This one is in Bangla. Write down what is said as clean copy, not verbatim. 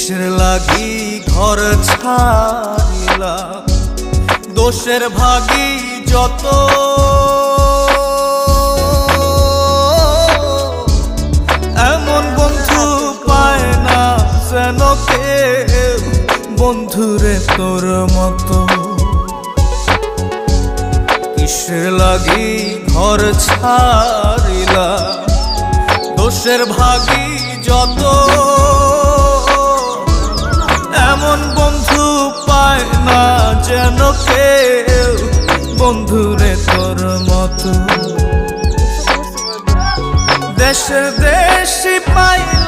কিসের লাগি ঘর ছাড়িলাম, দোষের ভাগী যত। এমন বন্ধু পায় না যেন কেউ, বন্ধুরে তোর মতো। কিসের লাগি ঘর ছাড়িলাম, দোষের ভাগী যত। এমন বন্ধু পায় না যেন কেউ, বন্ধুরে তোর মতো। দেশে দেশি পাইলে